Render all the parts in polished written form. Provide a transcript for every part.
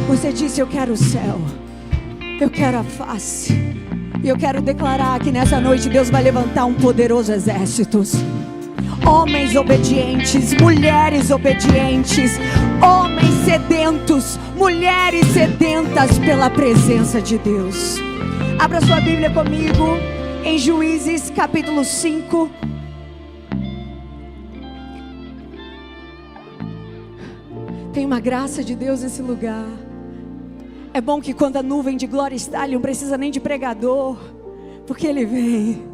Você disse: eu quero o céu, eu quero a face. E eu quero declarar que nessa noite Deus vai levantar um poderoso exército. Homens obedientes, mulheres obedientes, homens sedentos, mulheres sedentas pela presença de Deus. Abra sua Bíblia comigo em Juízes capítulo 5. Tem uma graça de Deus nesse lugar. É bom que quando a nuvem de glória está ali, não precisa nem de pregador, porque Ele vem.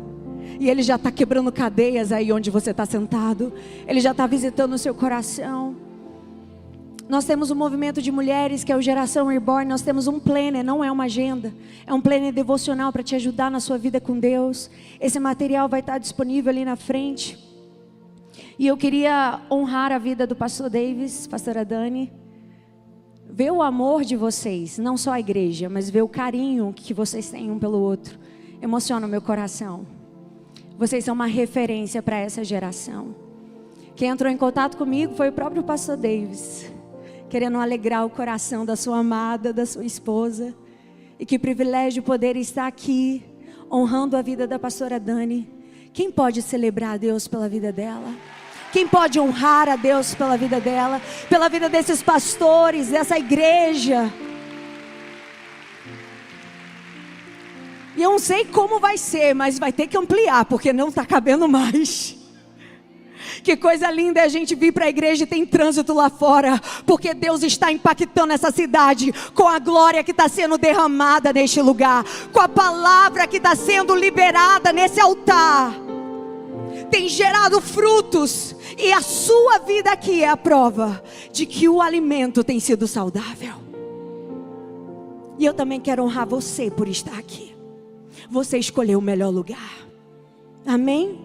E Ele já está quebrando cadeias aí onde você está sentado. Ele já está visitando o seu coração. Nós temos um movimento de mulheres que é o Geração Reborn. Nós temos um planner, não é uma agenda. É um planner devocional para te ajudar na sua vida com Deus. Esse material vai estar disponível ali na frente. E eu queria honrar a vida do pastor Davis, pastora Dani. Ver o amor de vocês, não só a igreja, mas ver o carinho que vocês têm um pelo outro. Emociona o meu coração. Vocês são uma referência para essa geração. Quem entrou em contato comigo foi o próprio pastor Davis, querendo alegrar o coração da sua amada, da sua esposa. E que privilégio poder estar aqui, honrando a vida da pastora Dani. Quem pode celebrar a Deus pela vida dela? Quem pode honrar a Deus pela vida dela, pela vida desses pastores, dessa igreja? E eu não sei como vai ser, mas vai ter que ampliar, porque não está cabendo mais. Que coisa linda é a gente vir para a igreja e tem trânsito lá fora, porque Deus está impactando essa cidade com a glória que está sendo derramada neste lugar, com a palavra que está sendo liberada nesse altar. Tem gerado frutos, e a sua vida aqui é a prova de que o alimento tem sido saudável. E eu também quero honrar você por estar aqui. Você escolheu o melhor lugar. Amém?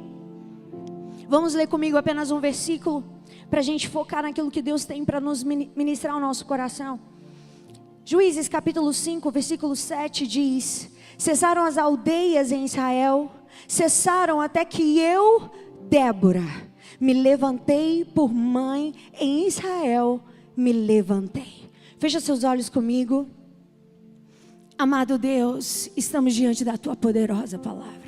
Vamos ler comigo apenas um versículo para a gente focar naquilo que Deus tem para nos ministrar ao nosso coração. Juízes capítulo 5, versículo 7 diz: cessaram as aldeias em Israel, cessaram até que eu, Débora, me levantei por mãe em Israel, me levantei. Fecha seus olhos comigo. Amado Deus, estamos diante da Tua poderosa palavra.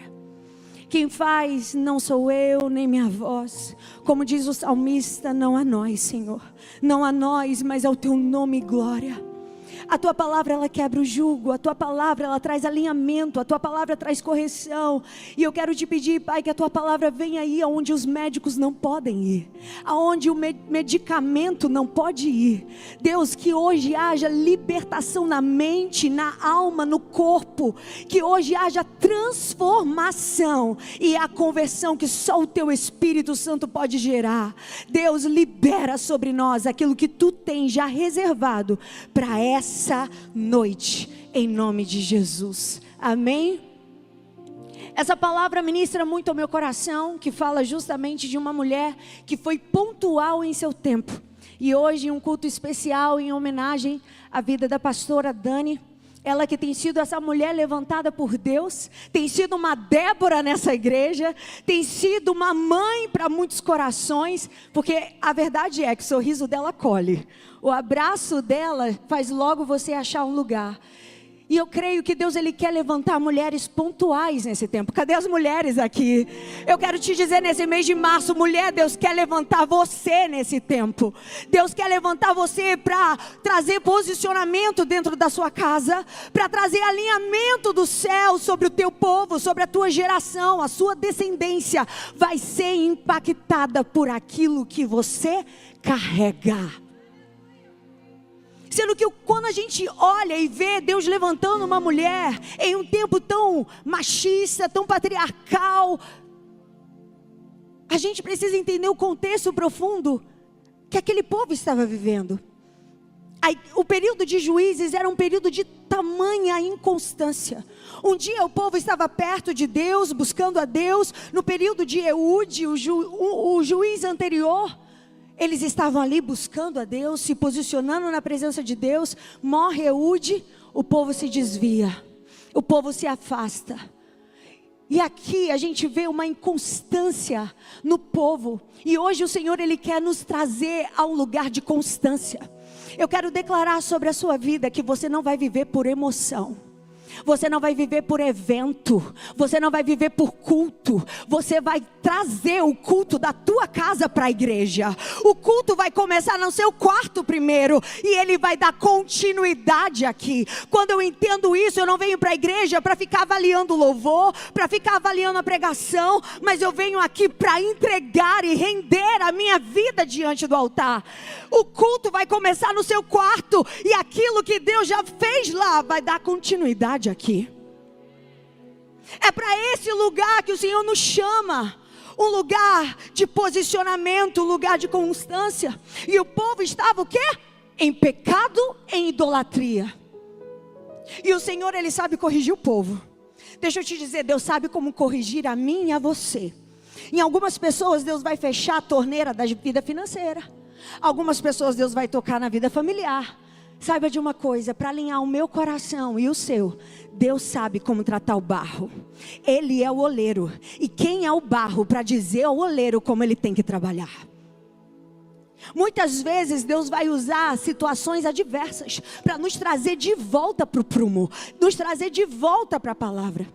Quem faz não sou eu, nem minha voz. Como diz o salmista, não a nós, Senhor. Não a nós, mas ao Teu nome e glória. A Tua palavra, ela quebra o jugo. A Tua palavra, ela traz alinhamento. A Tua palavra traz correção. E eu quero te pedir, Pai, que a Tua palavra venha aí aonde os médicos não podem ir, aonde o medicamento não pode ir. Deus, que hoje haja libertação na mente, na alma, no corpo. Que hoje haja transformação e a conversão que só o Teu Espírito Santo pode gerar. Deus, libera sobre nós aquilo que Tu tens já reservado para essa noite, em nome de Jesus. Amém? Essa palavra ministra muito ao meu coração, que fala justamente de uma mulher que foi pontual em seu tempo. E hoje, em um culto especial, em homenagem à vida da pastora Dani, ela que tem sido essa mulher levantada por Deus, tem sido uma Débora nessa igreja, tem sido uma mãe para muitos corações, porque a verdade é que o sorriso dela acolhe, o abraço dela faz logo você achar um lugar. E eu creio que Deus, Ele quer levantar mulheres pontuais nesse tempo. Cadê as mulheres aqui? Eu quero te dizer, nesse mês de março, mulher, Deus quer levantar você nesse tempo. Deus quer levantar você para trazer posicionamento dentro da sua casa, para trazer alinhamento do céu sobre o teu povo, sobre a tua geração. A sua descendência vai ser impactada por aquilo que você carrega. Sendo que quando a gente olha e vê Deus levantando uma mulher em um tempo tão machista, tão patriarcal, a gente precisa entender o contexto profundo que aquele povo estava vivendo. O período de Juízes era um período de tamanha inconstância. Um dia o povo estava perto de Deus, buscando a Deus. No período de Eude, o juiz anterior, eles estavam ali buscando a Deus, se posicionando na presença de Deus. Morre Eude, o povo se desvia, o povo se afasta. E aqui a gente vê uma inconstância no povo. E hoje o Senhor, Ele quer nos trazer a um lugar de constância. Eu quero declarar sobre a sua vida que você não vai viver por emoção. Você não vai viver por evento, você não vai viver por culto, você vai trazer o culto da tua casa para a igreja. O culto vai começar no seu quarto primeiro, e ele vai dar continuidade aqui. Quando eu entendo isso, eu não venho para a igreja para ficar avaliando o louvor, para ficar avaliando a pregação, mas eu venho aqui para entregar e render a minha vida diante do altar. O culto vai começar no seu quarto, e aquilo que Deus já fez lá vai dar continuidade aqui. É para esse lugar que o Senhor nos chama, um lugar de posicionamento, um lugar de constância. E o povo estava o quê? Em pecado, em idolatria. E o Senhor, Ele sabe corrigir o povo. Deixa eu te dizer, Deus sabe como corrigir a mim e a você. Em algumas pessoas Deus vai fechar a torneira da vida financeira. Algumas pessoas Deus vai tocar na vida familiar. Saiba de uma coisa, para alinhar o meu coração e o seu, Deus sabe como tratar o barro. Ele é o oleiro. E quem é o barro para dizer ao oleiro como ele tem que trabalhar? Muitas vezes Deus vai usar situações adversas para nos trazer de volta para o prumo, nos trazer de volta para a palavra.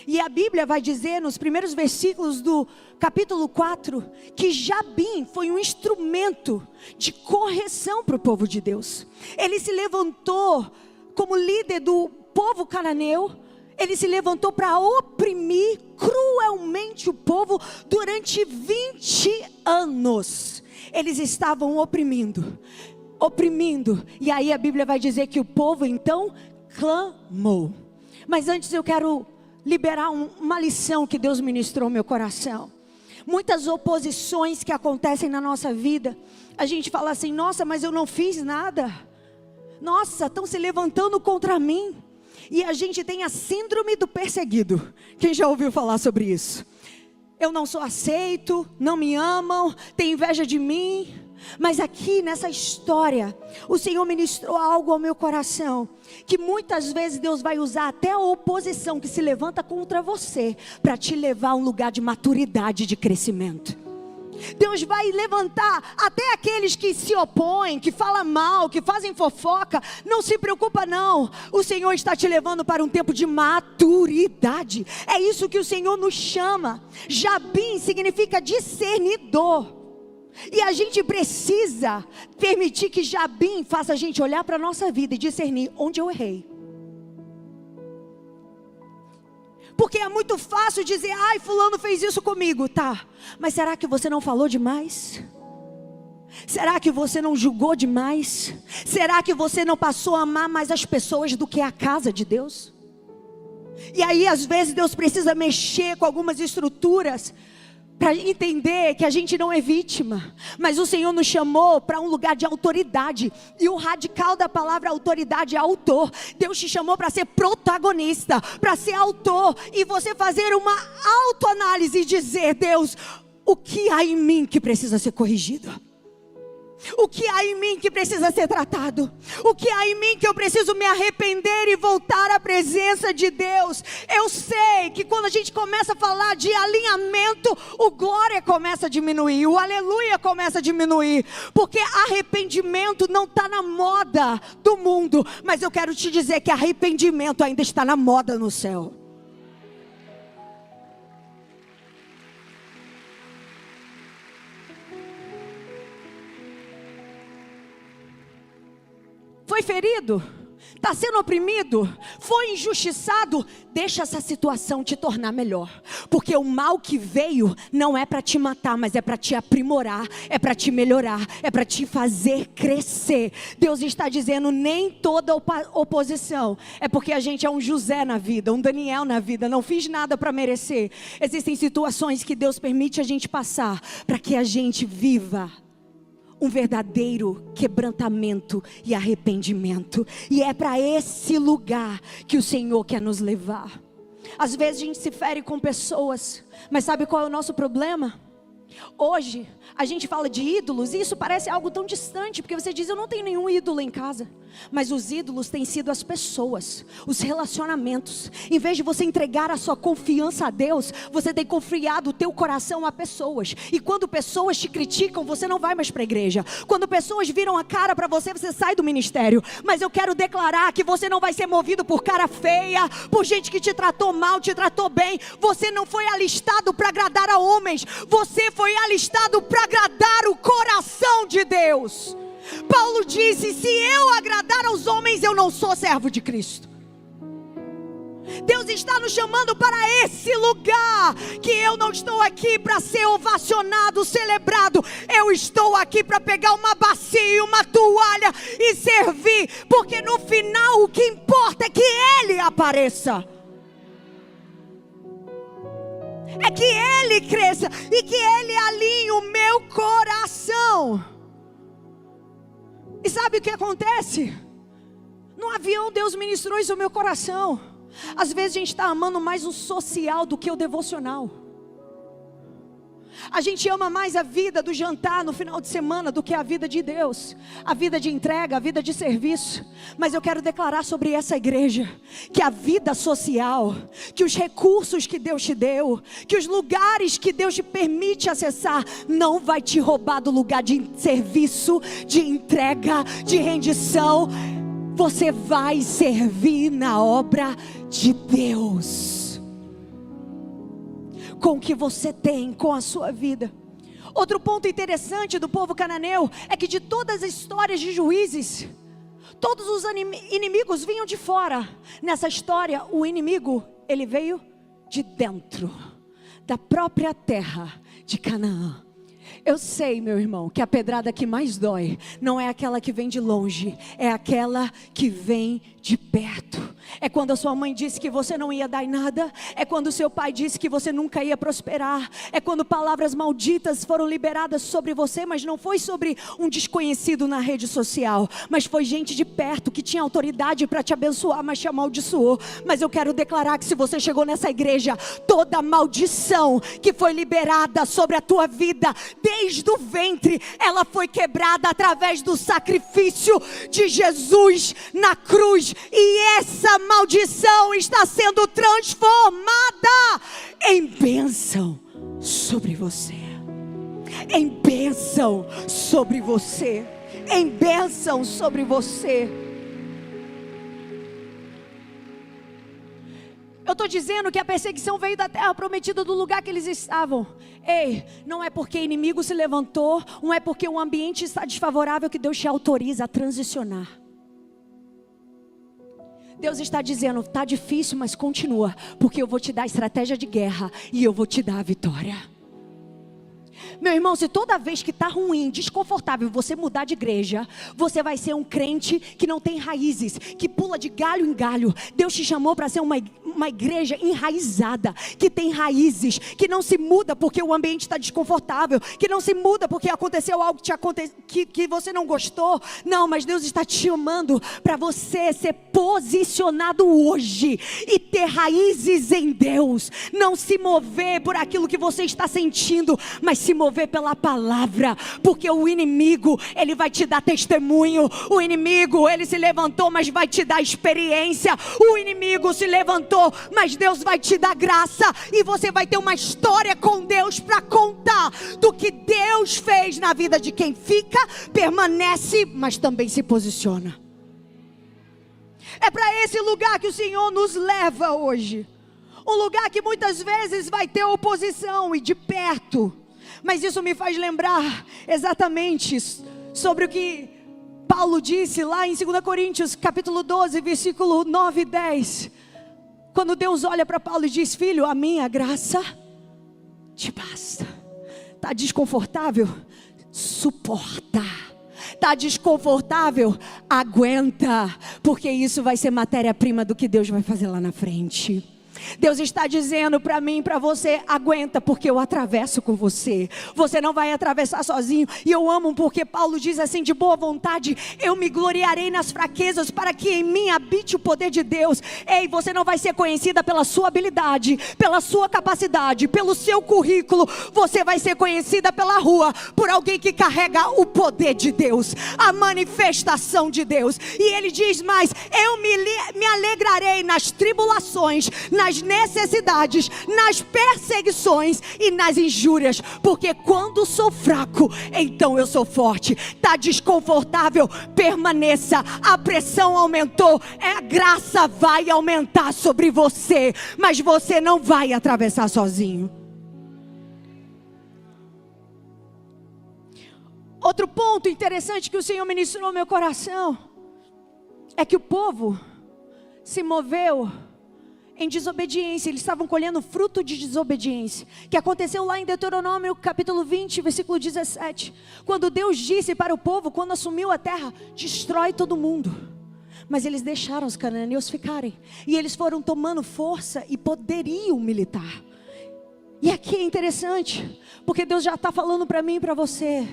E a Bíblia vai dizer nos primeiros versículos do capítulo 4, que Jabim foi um instrumento de correção para o povo de Deus. Ele se levantou como líder do povo cananeu. Ele se levantou para oprimir cruelmente o povo durante 20 anos. Eles estavam oprimindo. E aí a Bíblia vai dizer que o povo então clamou. Mas antes eu quero liberar uma lição que Deus ministrou no meu coração. Muitas oposições que acontecem na nossa vida, a gente fala assim: nossa, mas eu não fiz nada. Nossa, estão se levantando contra mim. E a gente tem a síndrome do perseguido. Quem já ouviu falar sobre isso? Eu não sou aceito, não me amam, tem inveja de mim. Mas aqui nessa história, o Senhor ministrou algo ao meu coração, que muitas vezes Deus vai usar até a oposição que se levanta contra você, para te levar a um lugar de maturidade, de crescimento. Deus vai levantar até aqueles que se opõem, que falam mal, que fazem fofoca. Não se preocupa não, o Senhor está te levando para um tempo de maturidade. É isso que o Senhor nos chama. Jabim significa discernidor. E a gente precisa permitir que Jabim faça a gente olhar para a nossa vida e discernir onde eu errei. Porque é muito fácil dizer: ai, fulano fez isso comigo. Tá, mas será que você não falou demais? Será que você não julgou demais? Será que você não passou a amar mais as pessoas do que a casa de Deus? E aí às vezes Deus precisa mexer com algumas estruturas para entender que a gente não é vítima, mas o Senhor nos chamou para um lugar de autoridade. E o radical da palavra autoridade é autor. Deus te chamou para ser protagonista, para ser autor, e você fazer uma autoanálise e dizer: Deus, o que há em mim que precisa ser corrigido? O que há em mim que precisa ser tratado? O que há em mim que eu preciso me arrepender e voltar à presença de Deus? Eu sei que quando a gente começa a falar de alinhamento, o glória começa a diminuir, o aleluia começa a diminuir, porque arrependimento não está na moda do mundo, mas eu quero te dizer que arrependimento ainda está na moda no céu. Foi ferido, está sendo oprimido, foi injustiçado, deixa essa situação te tornar melhor. Porque o mal que veio não é para te matar, mas é para te aprimorar, é para te melhorar, é para te fazer crescer. Deus está dizendo: nem toda oposição é porque a gente é um José na vida, um Daniel na vida, não fiz nada para merecer. Existem situações que Deus permite a gente passar, para que a gente viva um verdadeiro quebrantamento e arrependimento. E é para esse lugar que o Senhor quer nos levar. Às vezes a gente se fere com pessoas, mas sabe qual é o nosso problema? Hoje a gente fala de ídolos e isso parece algo tão distante, porque você diz: eu não tenho nenhum ídolo em casa. Mas os ídolos têm sido as pessoas, os relacionamentos. Em vez de você entregar a sua confiança a Deus, você tem confiado o teu coração a pessoas. E quando pessoas te criticam, você não vai mais para a igreja. Quando pessoas viram a cara para você, você sai do ministério. Mas eu quero declarar que você não vai ser movido por cara feia, por gente que te tratou mal, te tratou bem. Você não foi alistado para agradar a homens. Você foi alistado para agradar o coração de Deus. Paulo disse: se eu agradar aos homens, eu não sou servo de Cristo. Deus está nos chamando para esse lugar, que eu não estou aqui para ser ovacionado, celebrado. Eu estou aqui para pegar uma bacia e uma toalha e servir, porque no final o que importa é que Ele apareça, é que Ele cresça e que Ele alinhe o meu coração. E sabe o que acontece? No avião Deus ministrou isso no meu coração. Às vezes a gente está amando mais o social do que o devocional. A gente ama mais a vida do jantar no final de semana do que a vida de Deus, a vida de entrega, a vida de serviço. Mas eu quero declarar sobre essa igreja que a vida social, que os recursos que Deus te deu, que os lugares que Deus te permite acessar, não vai te roubar do lugar de serviço, de entrega, de rendição. Você vai servir na obra de Deus, com o que você tem, com a sua vida. Outro ponto interessante do povo cananeu é que de todas as histórias de Juízes, todos os inimigos vinham de fora. Nessa história, o inimigo, ele veio de dentro, da própria terra de Canaã. Eu sei, meu irmão, que a pedrada que mais dói não é aquela que vem de longe, é aquela que vem de perto. É quando a sua mãe disse que você não ia dar em nada. É quando o seu pai disse que você nunca ia prosperar. É quando palavras malditas foram liberadas sobre você, mas não foi sobre um desconhecido na rede social, mas foi gente de perto que tinha autoridade para te abençoar, mas te amaldiçoou. Mas eu quero declarar que se você chegou nessa igreja, toda maldição que foi liberada sobre a tua vida desde o ventre, ela foi quebrada através do sacrifício de Jesus na cruz. E essa maldição está sendo transformada em bênção sobre você, em bênção sobre você, em bênção sobre você. Eu estou dizendo que a perseguição veio da terra prometida, do lugar que eles estavam. Ei, não é porque inimigo se levantou, não é porque o ambiente está desfavorável que Deus te autoriza a transicionar. Deus está dizendo: está difícil, mas continua, porque eu vou te dar estratégia de guerra e eu vou te dar a vitória. Meu irmão, se toda vez que está ruim, desconfortável, você mudar de igreja, você vai ser um crente que não tem raízes, que pula de galho em galho. Deus te chamou para ser uma igreja enraizada, que tem raízes, que não se muda porque o ambiente está desconfortável, que não se muda porque aconteceu algo que você não gostou. Não, mas Deus está te chamando para você ser posicionado hoje e ter raízes em Deus. Não se mover por aquilo que você está sentindo, mas se mover pela palavra, porque o inimigo, ele vai te dar testemunho. O inimigo, ele se levantou, mas vai te dar experiência. O inimigo se levantou, mas Deus vai te dar graça, e você vai ter uma história com Deus para contar do que Deus fez na vida de quem fica, permanece, mas também se posiciona. É para esse lugar que o Senhor nos leva hoje. Um lugar que muitas vezes vai ter oposição e de perto. Mas isso me faz lembrar exatamente sobre o que Paulo disse lá em 2 Coríntios capítulo 12, versículo 9 e 10. Quando Deus olha para Paulo e diz: filho, a minha graça te basta. Está desconfortável? Suporta. Está desconfortável? Aguenta, porque isso vai ser matéria-prima do que Deus vai fazer lá na frente. Deus está dizendo para mim e para você: aguenta, porque eu atravesso com você. Você não vai atravessar sozinho. E eu amo porque Paulo diz assim: de boa vontade eu me gloriarei nas fraquezas, para que em mim habite o poder de Deus. Ei, você não vai ser conhecida pela sua habilidade, pela sua capacidade, pelo seu currículo. Você vai ser conhecida pela rua por alguém que carrega o poder de Deus, a manifestação de Deus. E ele diz mais: eu me alegrarei nas tribulações, nas necessidades, nas perseguições e nas injúrias, porque quando sou fraco, então eu sou forte. Está desconfortável? Permaneça. A pressão aumentou, a graça vai aumentar sobre você, mas você não vai atravessar sozinho. Outro ponto interessante que o Senhor ministrou no meu coração é que o povo se moveu em desobediência. Eles estavam colhendo fruto de desobediência, que aconteceu lá em Deuteronômio capítulo 20, versículo 17, quando Deus disse para o povo, quando assumiu a terra: destrói todo mundo. Mas eles deixaram os cananeus ficarem, e eles foram tomando força e poderio militar. E aqui é interessante, porque Deus já está falando para mim e para você: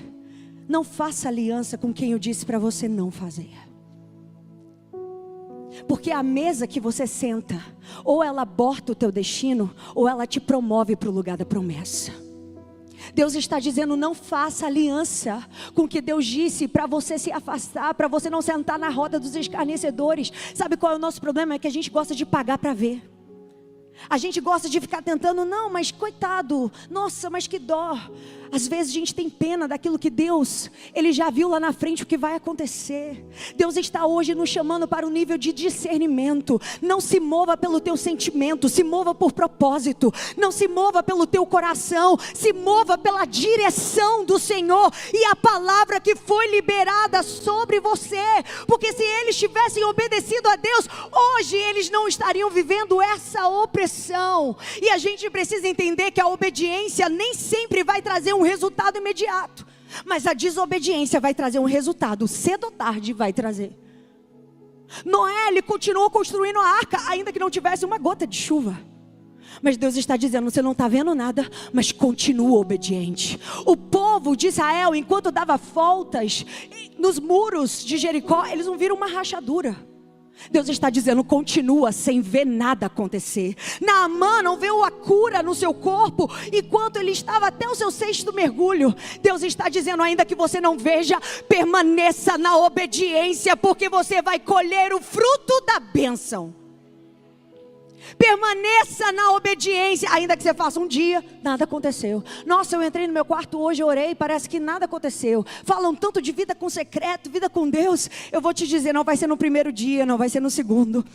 não faça aliança com quem eu disse para você não fazer. Porque a mesa que você senta, ou ela aborta o teu destino, ou ela te promove para o lugar da promessa. Deus está dizendo: não faça aliança com o que Deus disse para você se afastar, para você não sentar na roda dos escarnecedores. Sabe qual é o nosso problema? É que a gente gosta de pagar para ver. A gente gosta de ficar tentando: não, mas coitado, nossa, mas que dó. Às vezes a gente tem pena daquilo que Deus, Ele já viu lá na frente o que vai acontecer. Deus está hoje nos chamando para um nível de discernimento. Não se mova pelo teu sentimento, se mova por propósito. Não se mova pelo teu coração, se mova pela direção do Senhor e a palavra que foi liberada sobre você. Porque se eles tivessem obedecido a Deus, hoje eles não estariam vivendo essa opressão. E a gente precisa entender que a obediência nem sempre vai trazer um resultado imediato, mas a desobediência vai trazer um resultado, cedo ou tarde vai trazer. Noé, ele continuou construindo a arca, ainda que não tivesse uma gota de chuva. Mas Deus está dizendo: você não está vendo nada, mas continua obediente. O povo de Israel, enquanto dava voltas nos muros de Jericó, eles não viram uma rachadura. Deus está dizendo: continua sem ver nada acontecer. Naamã não viu a cura no seu corpo, enquanto ele estava até o seu 6º mergulho. Deus está dizendo: ainda que você não veja, permaneça na obediência, porque você vai colher o fruto da bênção. Permaneça na obediência, ainda que você faça um dia, nada aconteceu. Nossa, eu entrei no meu quarto hoje, orei, parece que nada aconteceu. Falam tanto de vida com secreto, vida com Deus. Eu vou te dizer, não vai ser no primeiro dia, não vai ser no segundo.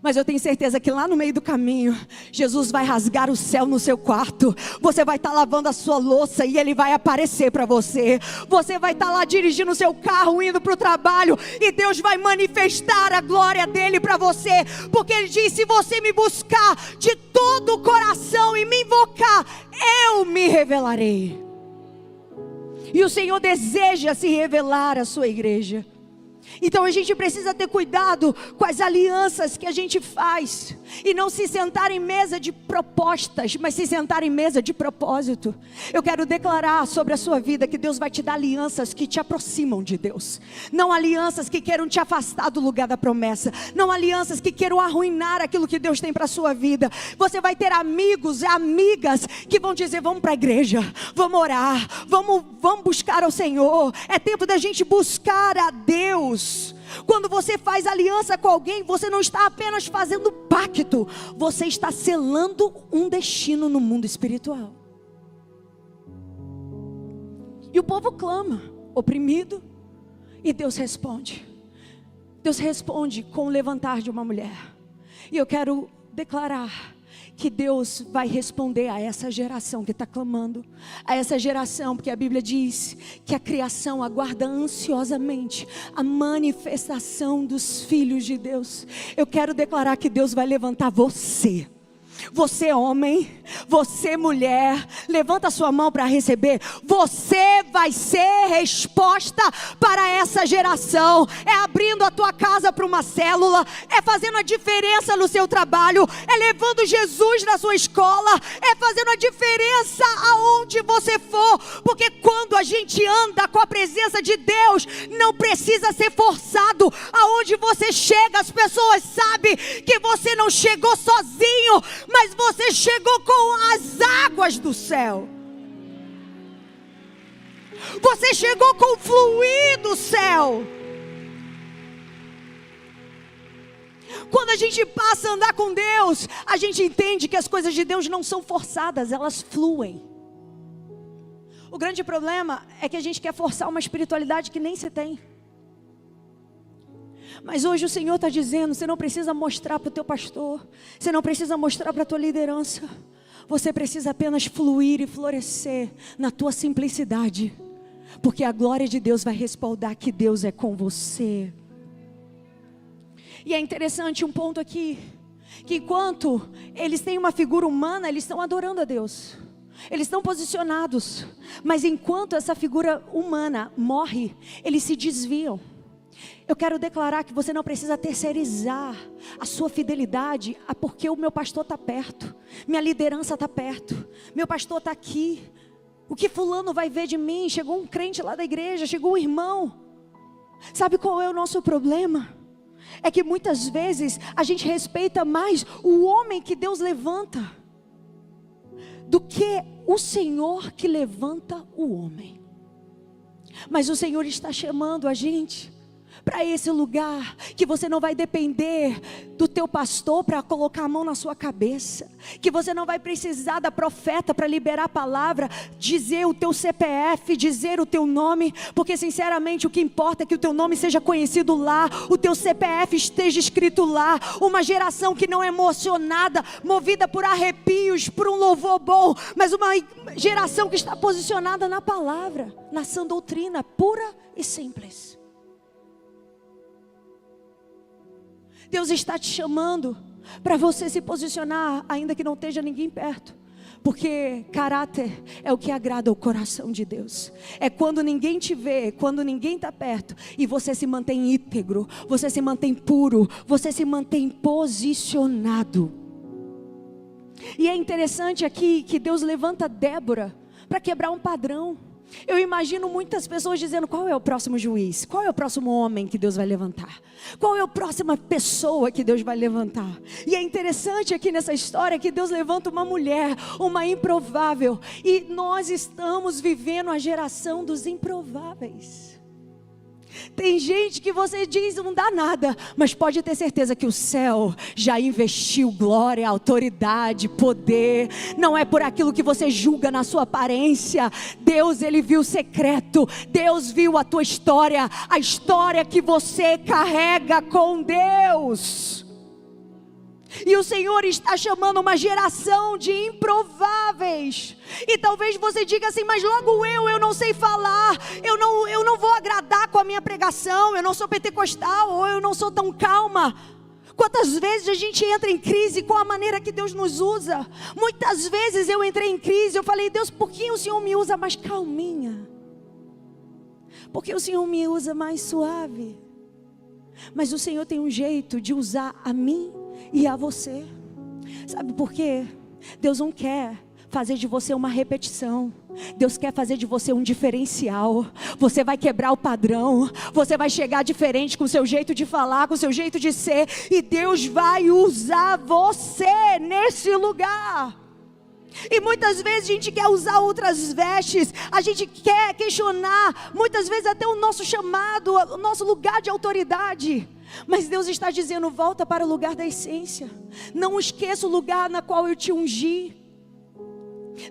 Mas eu tenho certeza que lá no meio do caminho, Jesus vai rasgar o céu no seu quarto. Você vai estar lavando a sua louça e Ele vai aparecer para você. Você vai estar lá dirigindo o seu carro, indo para o trabalho, e Deus vai manifestar a glória dEle para você. Porque Ele diz: se você me buscar de todo o coração e me invocar, eu me revelarei. E o Senhor deseja se revelar à sua igreja. Então a gente precisa ter cuidado com as alianças que a gente faz, e não se sentar em mesa de propostas, mas se sentar em mesa de propósito. Eu quero declarar sobre a sua vida que Deus vai te dar alianças que te aproximam de Deus, não alianças que queiram te afastar do lugar da promessa, não alianças que queiram arruinar aquilo que Deus tem para a sua vida. Você vai ter amigos e amigas que vão dizer: vamos para a igreja, vamos orar, vamos buscar ao Senhor. É tempo da gente buscar a Deus. Quando você faz aliança com alguém, você não está apenas fazendo pacto, você está selando um destino no mundo espiritual. E o povo clama, oprimido, e Deus responde. Deus responde com o levantar de uma mulher. E eu quero declarar que Deus vai responder a essa geração que está clamando, a essa geração, porque a Bíblia diz que a criação aguarda ansiosamente a manifestação dos filhos de Deus. Eu quero declarar que Deus vai levantar você. Você homem, você mulher, Levanta a sua mão para receber. Você vai ser resposta para essa geração. É abrindo a tua casa para uma célula, é fazendo a diferença no seu trabalho, é levando Jesus na sua escola, é fazendo a diferença aonde você for, porque quando a gente anda com a presença de Deus, não precisa ser forçado. Aonde você chega, as pessoas sabem que você não chegou sozinho, mas você chegou com as águas do céu. Você chegou com o fluir do céu. Quando a gente passa a andar com Deus, a gente entende que as coisas de Deus não são forçadas, elas fluem. O grande problema é que a gente quer forçar uma espiritualidade que nem se tem. Mas hoje o Senhor está dizendo, você não precisa mostrar para o teu pastor, você não precisa mostrar para a tua liderança, você precisa apenas fluir e florescer na tua simplicidade, porque a glória de Deus vai respaldar que Deus é com você. E é interessante um ponto aqui, que enquanto eles têm uma figura humana, eles estão adorando a Deus, eles estão posicionados, mas enquanto essa figura humana morre, eles se desviam. Eu quero declarar que você não precisa terceirizar a sua fidelidade porque o meu pastor está perto, minha liderança está perto, meu pastor está aqui. O que fulano vai ver de mim? Chegou um crente lá da igreja, chegou um irmão. Sabe qual é o nosso problema? É que muitas vezes a gente respeita mais o homem que Deus levanta do que o Senhor que levanta o homem. Mas o Senhor está chamando a gente para esse lugar que você não vai depender do teu pastor para colocar a mão na sua cabeça, que você não vai precisar da profeta para liberar a palavra, dizer o teu CPF, dizer o teu nome, porque sinceramente o que importa é que o teu nome seja conhecido lá, o teu CPF esteja escrito lá. Uma geração que não é emocionada, movida por arrepios, por um louvor bom, mas uma geração que está posicionada na palavra, na sã doutrina pura e simples. Deus está te chamando para você se posicionar, ainda que não esteja ninguém perto. Porque caráter é o que agrada o coração de Deus. É quando ninguém te vê, quando ninguém está perto, e você se mantém íntegro, você se mantém puro, você se mantém posicionado. E é interessante aqui que Deus levanta Débora para quebrar um padrão. Eu imagino muitas pessoas dizendo, qual é o próximo juiz? Qual é o próximo homem que Deus vai levantar? Qual é a próxima pessoa que Deus vai levantar? E é interessante aqui nessa história que Deus levanta uma mulher, uma improvável. E nós estamos vivendo a geração dos improváveis. Tem gente que você diz não dá nada, mas pode ter certeza que o céu já investiu glória, autoridade, poder. Não é por aquilo que você julga na sua aparência. Deus, Ele viu o secreto. Deus viu a tua história, a história que você carrega com Deus. E o Senhor está chamando uma geração de improváveis. E talvez você diga assim, mas logo eu não sei falar, eu não vou agradar com a minha pregação, eu não sou pentecostal, ou eu não sou tão calma. Quantas vezes a gente entra em crise com a maneira que Deus nos usa? Muitas vezes eu entrei em crise, eu falei, Deus, por que o Senhor me usa mais calminha? Por que o Senhor me usa mais suave? Mas o Senhor tem um jeito de usar a mim e a você. Sabe por quê? Deus não quer fazer de você uma repetição. Deus quer fazer de você um diferencial. Você vai quebrar o padrão. Você vai chegar diferente com o seu jeito de falar, com o seu jeito de ser. E Deus vai usar você nesse lugar. E muitas vezes a gente quer usar outras vestes. A gente quer questionar muitas vezes até o nosso chamado, o nosso lugar de autoridade. Mas Deus está dizendo, volta para o lugar da essência. Não esqueça o lugar na qual eu te ungi.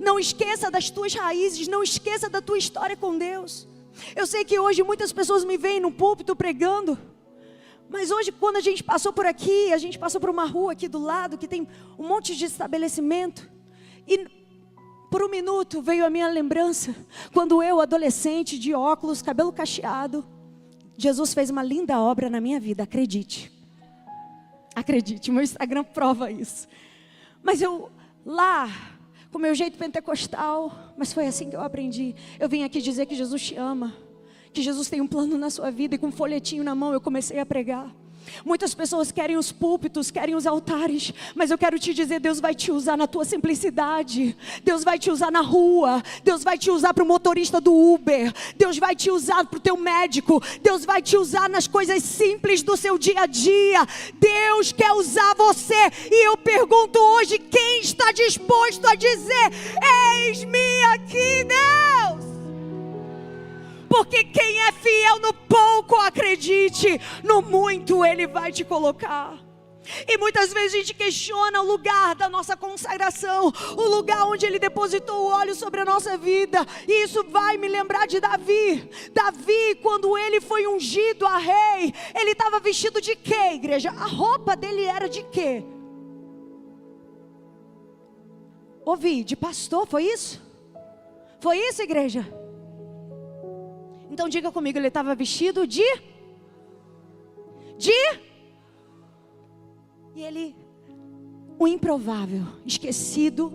Não esqueça das tuas raízes. Não esqueça da tua história com Deus. Eu sei que hoje muitas pessoas me veem no púlpito pregando. Mas hoje quando a gente passou por aqui, a gente passou por uma rua aqui do lado que tem um monte de estabelecimento. E por um minuto veio a minha lembrança. Quando eu, adolescente, de óculos, cabelo cacheado, Jesus fez uma linda obra na minha vida, acredite. Acredite, meu Instagram prova isso. Mas eu lá, com o meu jeito pentecostal, mas foi assim que eu aprendi. Eu vim aqui dizer que Jesus te ama, que Jesus tem um plano na sua vida, e com um folhetinho na mão eu comecei a pregar. Muitas pessoas querem os púlpitos, querem os altares, mas eu quero te dizer, Deus vai te usar na tua simplicidade. Deus vai te usar na rua. Deus vai te usar para o motorista do Uber. Deus vai te usar para o teu médico. Deus vai te usar nas coisas simples do seu dia a dia. Deus quer usar você. E eu pergunto hoje, quem está disposto a dizer: eis-me aqui, Deus? Porque quem é fiel no pouco, acredite, no muito Ele vai te colocar. E muitas vezes a gente questiona o lugar da nossa consagração, o lugar onde Ele depositou o óleo sobre a nossa vida. E isso vai me lembrar de Davi. Davi, quando ele foi ungido a rei, ele estava vestido de quê, igreja? A roupa dele era de quê? Ouvi, de pastor, foi isso? Foi isso, igreja? Então diga comigo, ele estava vestido de? E ele, o improvável, esquecido,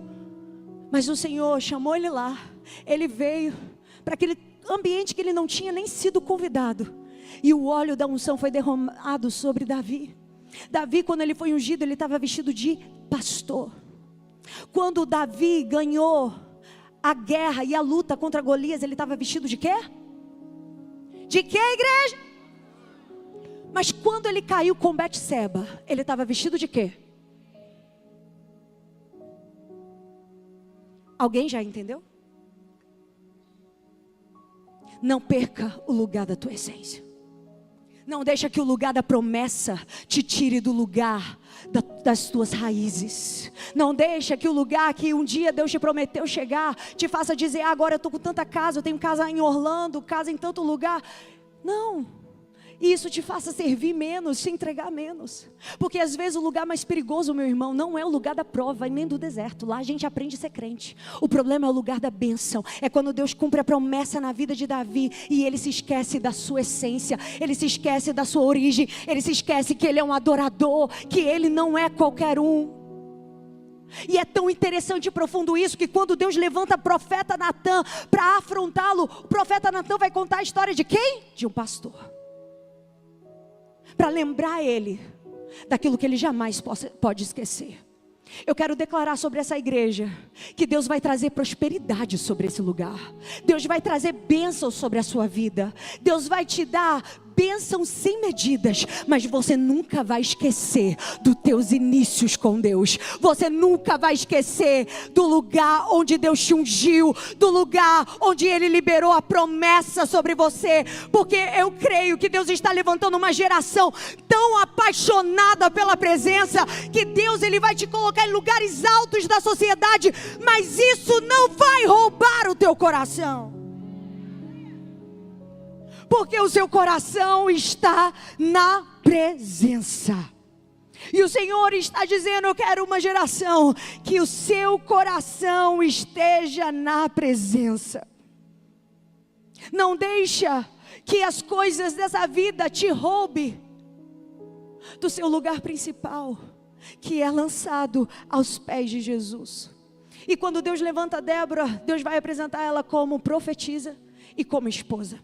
mas o Senhor chamou ele lá. Ele veio para aquele ambiente que ele não tinha nem sido convidado. E o óleo da unção foi derramado sobre Davi. Davi, quando ele foi ungido, ele estava vestido de pastor. Quando Davi ganhou a guerra e a luta contra Golias, ele estava vestido de quê? De que, igreja? Mas quando ele caiu com Betseba, ele estava vestido de quê? Alguém já entendeu? Não perca o lugar da tua essência. Não deixa que o lugar da promessa te tire do lugar das tuas raízes. Não deixa que o lugar que um dia Deus te prometeu chegar te faça dizer: agora eu estou com tanta casa, eu tenho casa em Orlando, casa em tanto lugar. Não. Isso te faça servir menos, te entregar menos. Porque às vezes o lugar mais perigoso, meu irmão, não é o lugar da prova e nem do deserto. Lá a gente aprende a ser crente. O problema é o lugar da bênção. É quando Deus cumpre a promessa na vida de Davi e ele se esquece da sua essência. Ele se esquece da sua origem. Ele se esquece que ele é um adorador, que ele não é qualquer um. E é tão interessante e profundo isso, que quando Deus levanta o profeta Natã para afrontá-lo, o profeta Natã vai contar a história de quem? De um pastor. Para lembrar ele daquilo que ele jamais pode esquecer. Eu quero declarar sobre essa igreja que Deus vai trazer prosperidade sobre esse lugar. Deus vai trazer bênção sobre a sua vida. Deus vai te dar bênção sem medidas, mas você nunca vai esquecer dos teus inícios com Deus. Você nunca vai esquecer do lugar onde Deus te ungiu, do lugar onde Ele liberou a promessa sobre você, porque eu creio que Deus está levantando uma geração tão apaixonada pela presença, que Deus Ele vai te colocar em lugares altos da sociedade, mas isso não vai roubar o teu coração. Porque o seu coração está na presença. E o Senhor está dizendo: eu quero uma geração que o seu coração esteja na presença. Não deixa que as coisas dessa vida te roubem do seu lugar principal, que é lançado aos pés de Jesus. E quando Deus levanta Débora, Deus vai apresentar ela como profetisa e como esposa.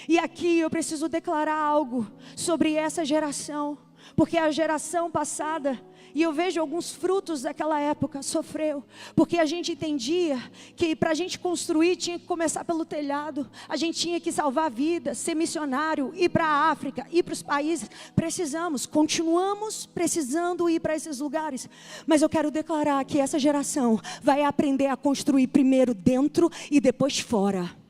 E aqui eu preciso declarar algo sobre essa geração, porque a geração passada, e eu vejo alguns frutos daquela época, sofreu, porque a gente entendia que para a gente construir tinha que começar pelo telhado, a gente tinha que salvar vidas, ser missionário, ir para a África, ir para os países. Continuamos precisando ir para esses lugares, mas eu quero declarar que essa geração vai aprender a construir primeiro dentro e depois fora.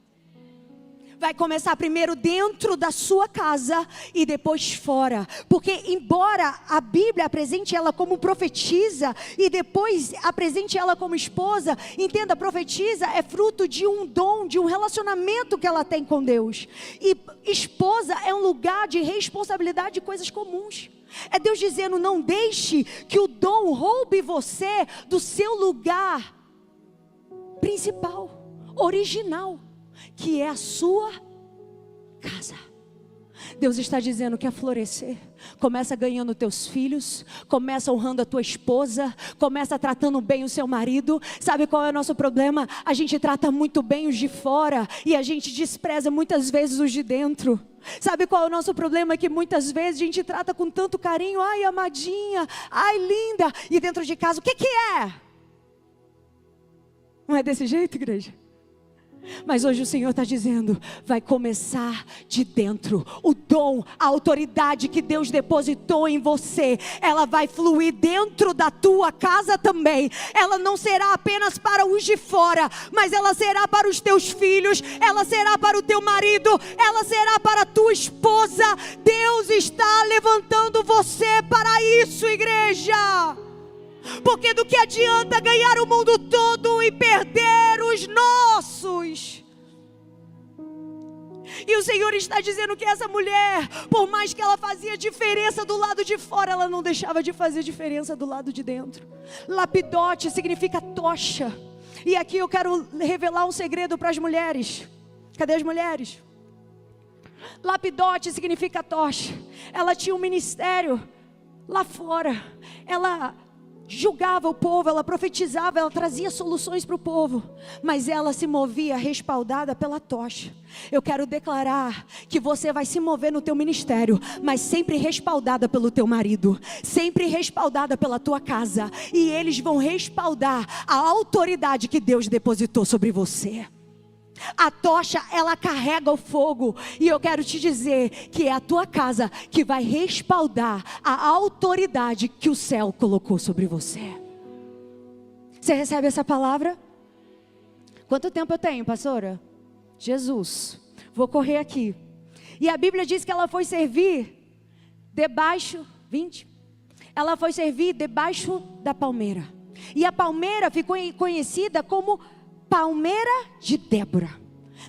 Vai começar primeiro dentro da sua casa e depois fora. Porque embora a Bíblia apresente ela como profetisa e depois apresente ela como esposa, entenda, profetisa é fruto de um dom, de um relacionamento que ela tem com Deus. E esposa é um lugar de responsabilidade de coisas comuns. É Deus dizendo: não deixe que o dom roube você do seu lugar principal, original, que é a sua casa. Deus está dizendo que é florescer. Começa ganhando teus filhos, começa honrando a tua esposa, começa tratando bem o seu marido. Sabe qual é o nosso problema? A gente trata muito bem os de fora e a gente despreza muitas vezes os de dentro. Sabe qual é o nosso problema? Que muitas vezes a gente trata com tanto carinho, ai amadinha, ai linda, e dentro de casa, o que é? Não é desse jeito, igreja? Mas hoje o Senhor está dizendo, vai começar de dentro. O dom, a autoridade que Deus depositou em você, ela vai fluir dentro da tua casa também. Ela não será apenas para os de fora, mas ela será para os teus filhos, ela será para o teu marido, ela será para a tua esposa. Deus está levantando você para isso, igreja. Porque do que adianta ganhar o mundo todo e perder os nossos? E o Senhor está dizendo que essa mulher, por mais que ela fazia diferença do lado de fora, ela não deixava de fazer diferença do lado de dentro. Lapidote significa tocha. E aqui eu quero revelar um segredo para as mulheres. Cadê as mulheres? Lapidote significa tocha. Ela tinha um ministério lá fora. Ela julgava o povo, ela profetizava, ela trazia soluções para o povo, mas ela se movia respaldada pela tocha. Eu quero declarar que você vai se mover no teu ministério, mas sempre respaldada pelo teu marido, sempre respaldada pela tua casa, e eles vão respaldar a autoridade que Deus depositou sobre você. A tocha, ela carrega o fogo. E eu quero te dizer que é a tua casa que vai respaldar a autoridade que o céu colocou sobre você. Você recebe essa palavra? Quanto tempo eu tenho, pastora? Jesus. Vou correr aqui. E a Bíblia diz que ela foi servir debaixo, 20. Ela foi servir debaixo da palmeira. E a palmeira ficou conhecida como palmeira de Débora.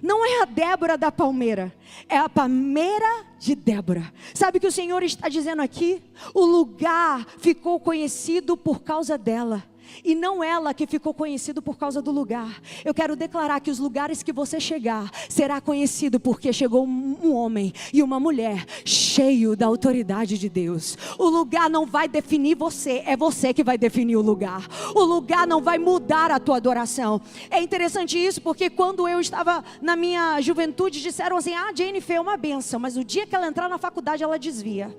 Não é a Débora da palmeira, é a palmeira de Débora. Sabe o que o Senhor está dizendo aqui? O lugar ficou conhecido por causa dela, e não ela que ficou conhecido por causa do lugar. Eu quero declarar que os lugares que você chegar será conhecido porque chegou um homem e uma mulher cheio da autoridade de Deus. O lugar não vai definir você, é você que vai definir o lugar. O lugar não vai mudar a tua adoração. É interessante isso porque quando eu estava na minha juventude disseram assim, Jennifer é uma bênção, mas o dia que ela entrar na faculdade ela desvia.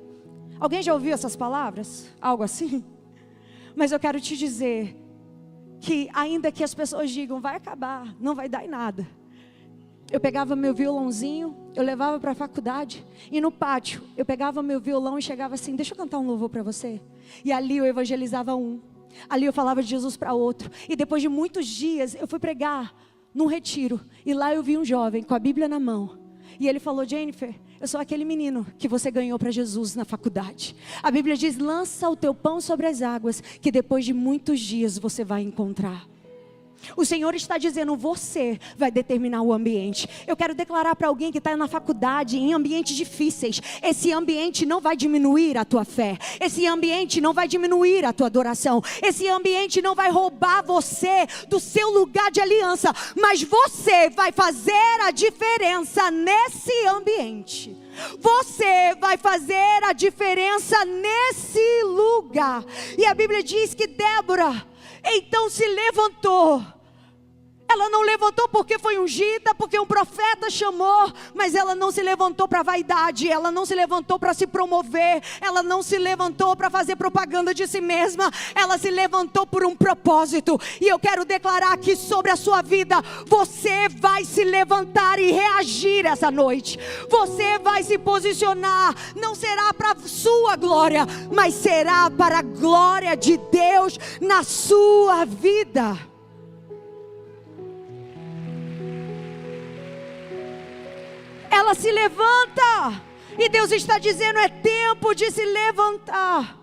Alguém já ouviu essas palavras? Algo assim? Mas eu quero te dizer que ainda que as pessoas digam, vai acabar, não vai dar em nada. Eu pegava meu violãozinho, eu levava para a faculdade, e no pátio, eu pegava meu violão e chegava assim, deixa eu cantar um louvor para você. E ali eu evangelizava um, ali eu falava de Jesus para outro. E depois de muitos dias, eu fui pregar num retiro, e lá eu vi um jovem com a Bíblia na mão. E ele falou, Jennifer, eu sou aquele menino que você ganhou para Jesus na faculdade. A Bíblia diz, lança o teu pão sobre as águas, que depois de muitos dias você vai encontrar. O Senhor está dizendo, você vai determinar o ambiente. Eu quero declarar para alguém que está na faculdade, em ambientes difíceis, esse ambiente não vai diminuir a tua fé, esse ambiente não vai diminuir a tua adoração, esse ambiente não vai roubar você do seu lugar de aliança, mas você vai fazer a diferença nesse ambiente. Você vai fazer a diferença nesse lugar. E a Bíblia diz que Débora então se levantou. Ela não levantou porque foi ungida, porque um profeta chamou, mas ela não se levantou para vaidade, ela não se levantou para se promover, ela não se levantou para fazer propaganda de si mesma, ela se levantou por um propósito. E eu quero declarar aqui sobre a sua vida, você vai se levantar e reagir essa noite, você vai se posicionar, não será para sua glória, mas será para a glória de Deus na sua vida. Ela se levanta, e Deus está dizendo, é tempo de se levantar.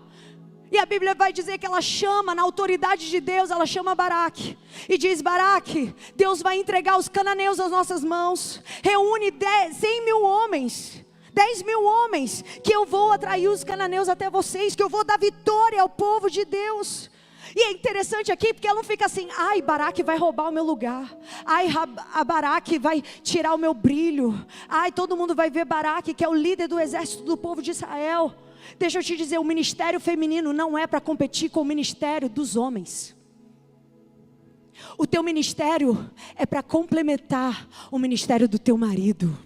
E a Bíblia vai dizer que ela chama, na autoridade de Deus, ela chama Baraque, e diz, Baraque, Deus vai entregar os cananeus nas nossas mãos, reúne 100 mil homens, 10 mil homens, que eu vou atrair os cananeus até vocês, que eu vou dar vitória ao povo de Deus. E é interessante aqui, porque ela não fica assim, ai, Baraque vai roubar o meu lugar, ai, a Baraque vai tirar o meu brilho, ai, todo mundo vai ver Baraque, que é o líder do exército do povo de Israel. Deixa eu te dizer, o ministério feminino não é para competir com o ministério dos homens. O teu ministério é para complementar o ministério do teu marido.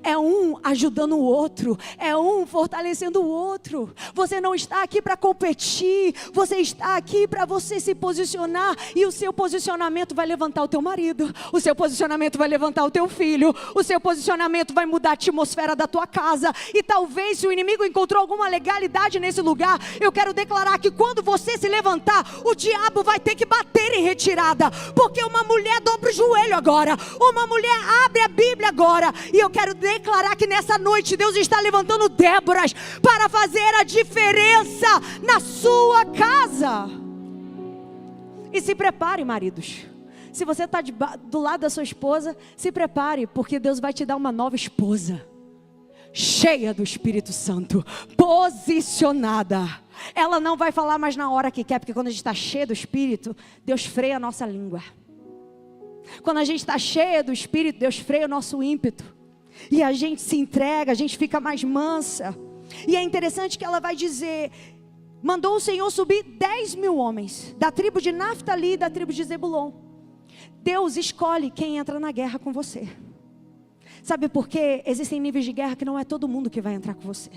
É um ajudando o outro, é um fortalecendo o outro. Você não está aqui para competir, você está aqui para você se posicionar. E o seu posicionamento vai levantar o teu marido, o seu posicionamento vai levantar o teu filho, o seu posicionamento vai mudar a atmosfera da tua casa. E talvez, se o inimigo encontrou alguma legalidade nesse lugar, eu quero declarar que quando você se levantar, o diabo vai ter que bater em retirada. Porque uma mulher dobra o joelho agora, uma mulher abre a Bíblia agora. E eu quero declarar que nessa noite Deus está levantando Déboras para fazer a diferença na sua casa. E se prepare, maridos. Se você está do lado da sua esposa, se prepare, porque Deus vai te dar uma nova esposa, cheia do Espírito Santo, posicionada. Ela não vai falar mais na hora que quer, porque quando a gente está cheio do Espírito, Deus freia a nossa língua. Quando a gente está cheia do Espírito, Deus freia o nosso ímpeto. E a gente se entrega, a gente fica mais mansa. E é interessante que ela vai dizer: mandou o Senhor subir 10.000 homens, da tribo de Naftali e da tribo de Zebulon. Deus escolhe quem entra na guerra com você. Sabe por quê? Existem níveis de guerra que não é todo mundo que vai entrar com você.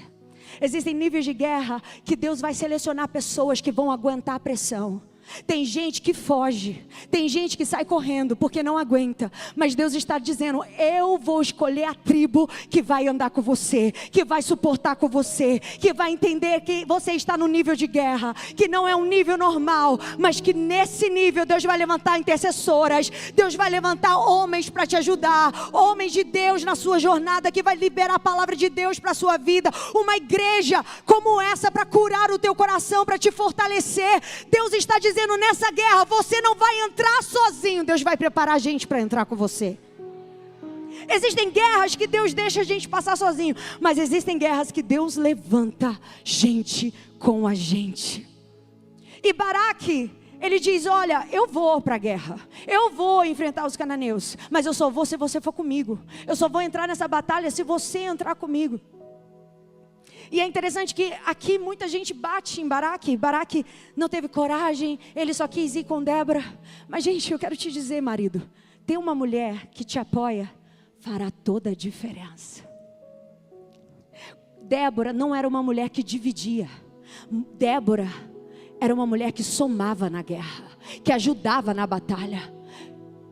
Existem níveis de guerra que Deus vai selecionar pessoas que vão aguentar a pressão. Tem gente que foge, tem gente que sai correndo porque não aguenta, mas Deus está dizendo: eu vou escolher a tribo que vai andar com você, que vai suportar com você, que vai entender que você está no nível de guerra, que não é um nível normal, mas que nesse nível Deus vai levantar intercessoras, Deus vai levantar homens para te ajudar, homens de Deus na sua jornada, que vai liberar a palavra de Deus para a sua vida, uma igreja como essa para curar o teu coração, para te fortalecer. Deus está dizendo: nessa guerra você não vai entrar sozinho, Deus vai preparar a gente para entrar com você. Existem guerras que Deus deixa a gente passar sozinho, mas existem guerras que Deus levanta gente com a gente. E Baraque, ele diz: olha, eu vou para a guerra, eu vou enfrentar os cananeus, mas eu só vou se você for comigo, eu só vou entrar nessa batalha se você entrar comigo. E é interessante que aqui muita gente bate em Baraque. Baraque não teve coragem, ele só quis ir com Débora. Mas gente, eu quero te dizer, marido, ter uma mulher que te apoia fará toda a diferença. Débora não era uma mulher que dividia. Débora era uma mulher que somava na guerra, que ajudava na batalha.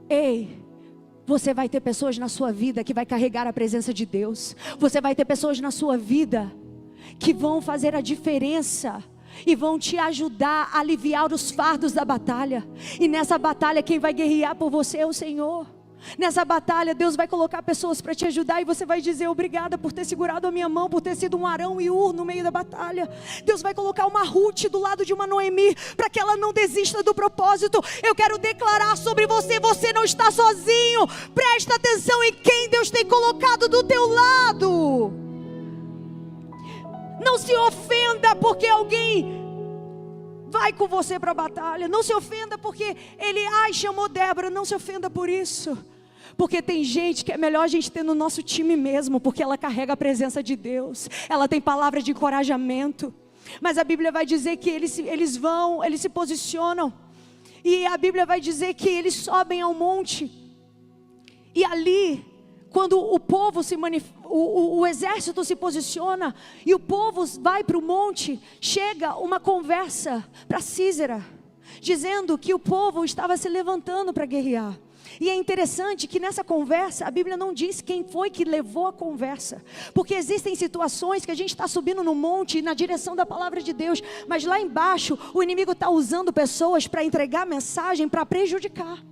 Ei, você vai ter pessoas na sua vida que vai carregar a presença de Deus. Você vai ter pessoas na sua vida que vão fazer a diferença e vão te ajudar a aliviar os fardos da batalha. E nessa batalha quem vai guerrear por você é o Senhor. Nessa batalha Deus vai colocar pessoas para te ajudar, e você vai dizer: obrigada por ter segurado a minha mão, por ter sido um Arão e Ur no meio da batalha. Deus vai colocar uma Ruth do lado de uma Noemi, para que ela não desista do propósito. Eu quero declarar sobre você: você não está sozinho. Presta atenção em quem Deus tem colocado do teu lado. Não se ofenda porque alguém vai com você para a batalha. Não se ofenda porque ele chamou Débora. Não se ofenda por isso. Porque tem gente que é melhor a gente ter no nosso time mesmo, porque ela carrega a presença de Deus. Ela tem palavra de encorajamento. Mas a Bíblia vai dizer que eles se posicionam. E a Bíblia vai dizer que eles sobem ao monte. E ali, quando o povo o exército se posiciona e o povo vai para o monte, chega uma conversa para Sísera, dizendo que o povo estava se levantando para guerrear. E é interessante que nessa conversa a Bíblia não diz quem foi que levou a conversa, porque existem situações que a gente está subindo no monte na direção da palavra de Deus, mas lá embaixo o inimigo está usando pessoas para entregar mensagem para prejudicar,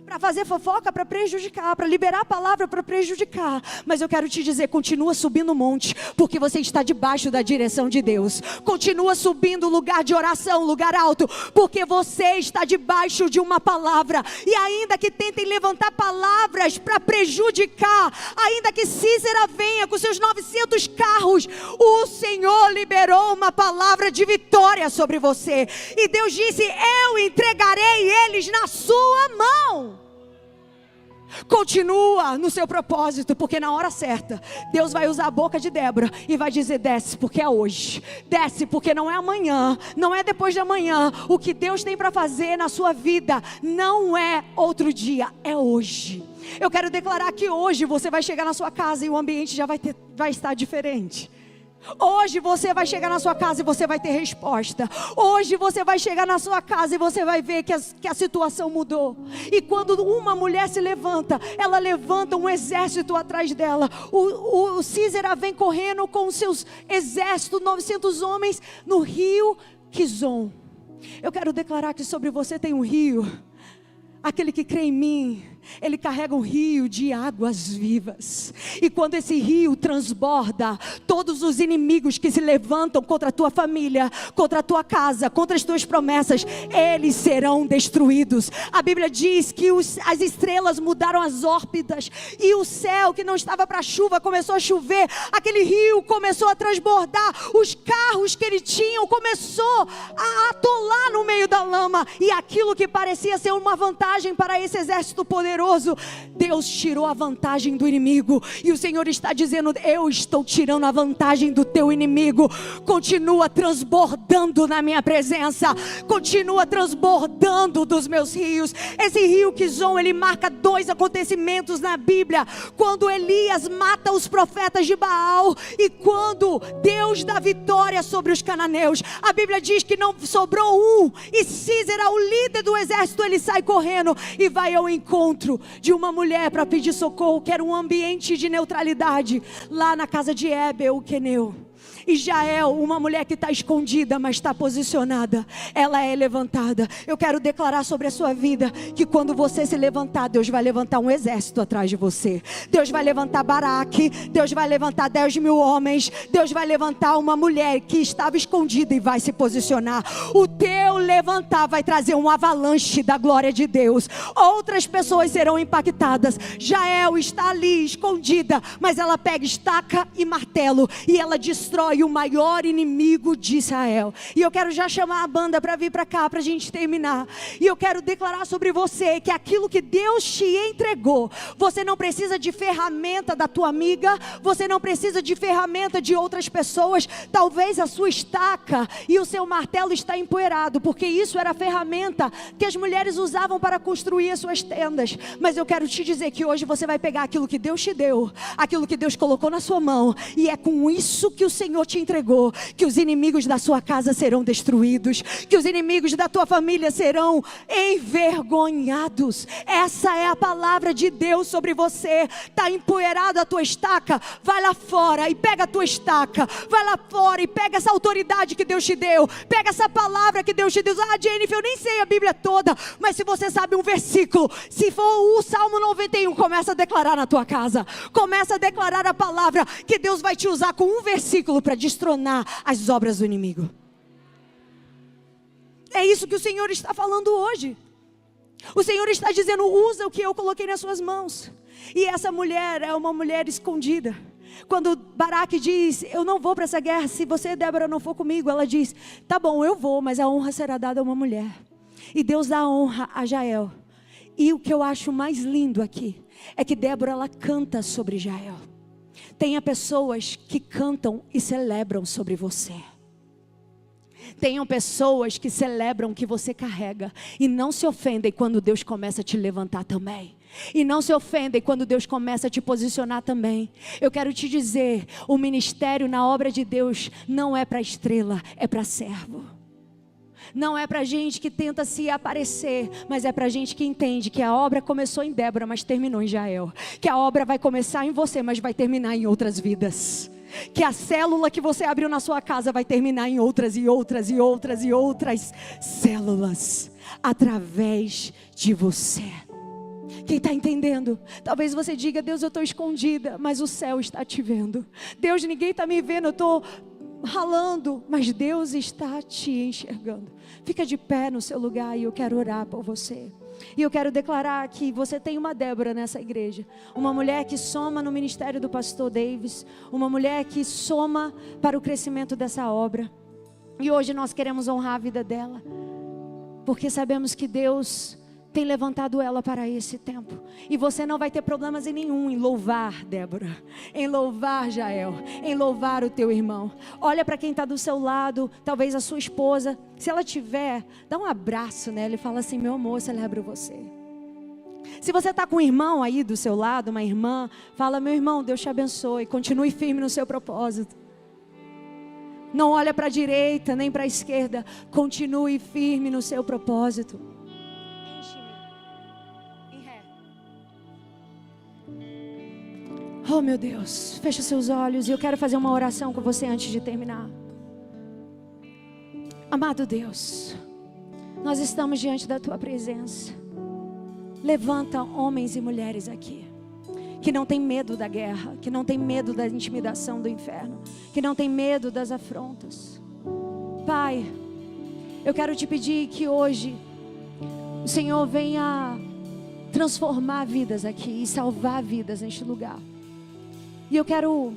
para fazer fofoca, para prejudicar, para liberar a palavra, para prejudicar. Mas eu quero te dizer: continua subindo o monte, porque você está debaixo da direção de Deus. Continua subindo lugar de oração, lugar alto, porque você está debaixo de uma palavra. E ainda que tentem levantar palavras para prejudicar, ainda que Sísera venha com seus 900 carros, o Senhor liberou uma palavra de vitória sobre você. E Deus disse: eu entregarei eles na sua mão. Continua no seu propósito, porque na hora certa Deus vai usar a boca de Débora e vai dizer: desce, porque é hoje. Desce, porque não é amanhã, não é depois de amanhã. O que Deus tem para fazer na sua vida não é outro dia, é hoje. Eu quero declarar que hoje você vai chegar na sua casa e o ambiente já vai estar diferente. Hoje você vai chegar na sua casa e você vai ter resposta. Hoje você vai chegar na sua casa e você vai ver que a situação mudou. E quando uma mulher se levanta, ela levanta um exército atrás dela. O Sísera vem correndo com os seus exércitos, 900 homens, no rio Quizon. Eu quero declarar que sobre você tem um rio. Aquele que crê em mim, ele carrega um rio de águas vivas. E quando esse rio transborda, todos os inimigos que se levantam contra a tua família, contra a tua casa, contra as tuas promessas, eles serão destruídos. A Bíblia diz que as estrelas mudaram as órbitas, e o céu que não estava para chuva começou a chover. Aquele rio começou a transbordar. Os carros que ele tinha começou a atolar no meio da lama. E aquilo que parecia ser uma vantagem para esse exército poderoso, Deus tirou a vantagem do inimigo. E o Senhor está dizendo: eu estou tirando a vantagem do teu inimigo. Continua transbordando na minha presença, continua transbordando dos meus rios. Esse rio Quizon, ele marca 2 acontecimentos na Bíblia: quando Elias mata os profetas de Baal e quando Deus dá vitória sobre os cananeus. A Bíblia diz que não sobrou um, e Sísera, o líder do exército, ele sai correndo e vai ao encontro de uma mulher para pedir socorro, que era um ambiente de neutralidade, lá na casa de Ebel, o queneu. E Jael, uma mulher que está escondida, mas está posicionada, ela é levantada. Eu quero declarar sobre a sua vida que quando você se levantar, Deus vai levantar um exército atrás de você. Deus vai levantar Baraque, Deus vai levantar 10.000 homens, Deus vai levantar uma mulher que estava escondida e vai se posicionar. O teu levantar vai trazer um avalanche da glória de Deus. Outras pessoas serão impactadas. Jael está ali escondida, mas ela pega estaca e martelo e ela destrói o maior inimigo de Israel. E eu quero já chamar a banda para vir para cá, para a gente terminar. E eu quero declarar sobre você que aquilo que Deus te entregou, você não precisa de ferramenta da tua amiga, você não precisa de ferramenta de outras pessoas. Talvez a sua estaca e o seu martelo está empoeirado, porque isso era a ferramenta que as mulheres usavam para construir as suas tendas. Mas eu quero te dizer que hoje você vai pegar aquilo que Deus te deu, aquilo que Deus colocou na sua mão, e é com isso que o Senhor te entregou que os inimigos da sua casa serão destruídos, que os inimigos da tua família serão envergonhados. Essa é a palavra de Deus sobre você. Está empoeirada a tua estaca? Vai lá fora e pega a tua estaca. Vai lá fora e pega essa autoridade que Deus te deu, pega essa palavra que Deus te deu. Ah, Jennifer, eu nem sei a Bíblia toda, mas se você sabe um versículo, se for o Salmo 91, começa a declarar na tua casa, começa a declarar a palavra, que Deus vai te usar com um versículo para destronar as obras do inimigo. É isso que o Senhor está falando hoje. O Senhor está dizendo: usa o que eu coloquei nas suas mãos. E essa mulher é uma mulher escondida. Quando Baraque diz: eu não vou para essa guerra, se você, Débora, não for comigo, ela diz: tá bom, eu vou, mas a honra será dada a uma mulher. E Deus dá honra a Jael. E o que eu acho mais lindo aqui é que Débora, ela canta sobre Jael. Tenha pessoas que cantam e celebram sobre você. Tenham pessoas que celebram o que você carrega e não se ofendem quando Deus começa a te levantar também. E não se ofendem quando Deus começa a te posicionar também. Eu quero te dizer, o ministério na obra de Deus não é para estrela, é para servo. Não é para gente que tenta se aparecer, mas é para gente que entende que a obra começou em Débora, mas terminou em Jael. Que a obra vai começar em você, mas vai terminar em outras vidas. Que a célula que você abriu na sua casa vai terminar em outras e outras e outras e outras células, através de você. Quem está entendendo? Talvez você diga: Deus, eu estou escondida, mas o céu está te vendo. Deus, ninguém está me vendo, eu estou ralando, mas Deus está te enxergando. Fica de pé no seu lugar e eu quero orar por você. E eu quero declarar que você tem uma Débora nessa igreja, uma mulher que soma no ministério do pastor Davis, uma mulher que soma para o crescimento dessa obra. E hoje nós queremos honrar a vida dela, porque sabemos que Deus tem levantado ela para esse tempo. E você não vai ter problemas nenhum em louvar Débora, em louvar Jael, em louvar o teu irmão. Olha para quem está do seu lado, talvez a sua esposa. Se ela tiver, dá um abraço nela e fala assim: meu amor, celebro você. Se você está com um irmão aí do seu lado, uma irmã, fala: meu irmão, Deus te abençoe, continue firme no seu propósito. Não olha para a direita nem para a esquerda, continue firme no seu propósito. Oh meu Deus, fecha seus olhos e eu quero fazer uma oração com você antes de terminar. Amado Deus, nós estamos diante da Tua presença. Levanta homens e mulheres aqui, que não tem medo da guerra, que não tem medo da intimidação do inferno, que não tem medo das afrontas. Pai, eu quero te pedir que hoje o Senhor venha transformar vidas aqui e salvar vidas neste lugar. E eu quero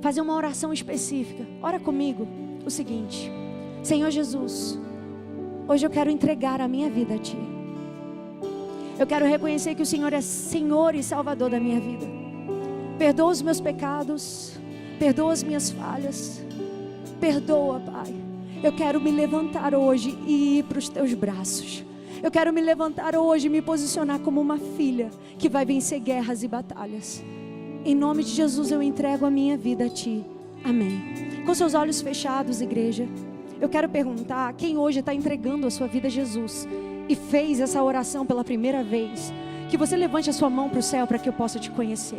fazer uma oração específica. Ora comigo o seguinte: Senhor Jesus, hoje eu quero entregar a minha vida a Ti. Eu quero reconhecer que o Senhor é Senhor e Salvador da minha vida. Perdoa os meus pecados, perdoa as minhas falhas, perdoa, Pai. Eu quero me levantar hoje e ir para os Teus braços. Eu quero me levantar hoje e me posicionar como uma filha que vai vencer guerras e batalhas. Em nome de Jesus eu entrego a minha vida a Ti. Amém. Com seus olhos fechados, igreja, eu quero perguntar: quem hoje está entregando a sua vida a Jesus e fez essa oração pela primeira vez, que você levante a sua mão para o céu para que eu possa te conhecer.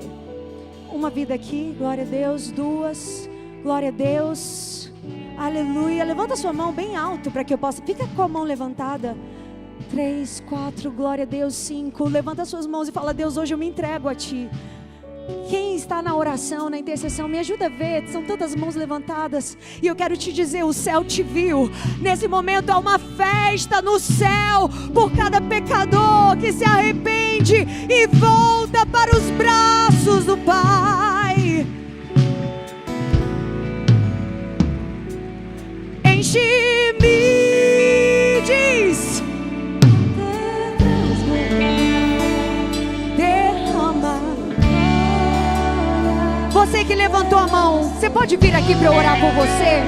Uma vida aqui, glória a Deus. Duas, glória a Deus, aleluia. Levanta a sua mão bem alto para que eu possa, fica com a mão levantada. 3, 4, glória a Deus. 5, levanta as suas mãos e fala: Deus, hoje eu me entrego a Ti. Quem está na oração, na intercessão, me ajuda a ver, são tantas mãos levantadas. E eu quero te dizer, o céu te viu. Nesse momento há uma festa no céu por cada pecador que se arrepende e volta para os braços do Pai. Enche-me, diz. Você que levantou a mão, você pode vir aqui para eu orar por você?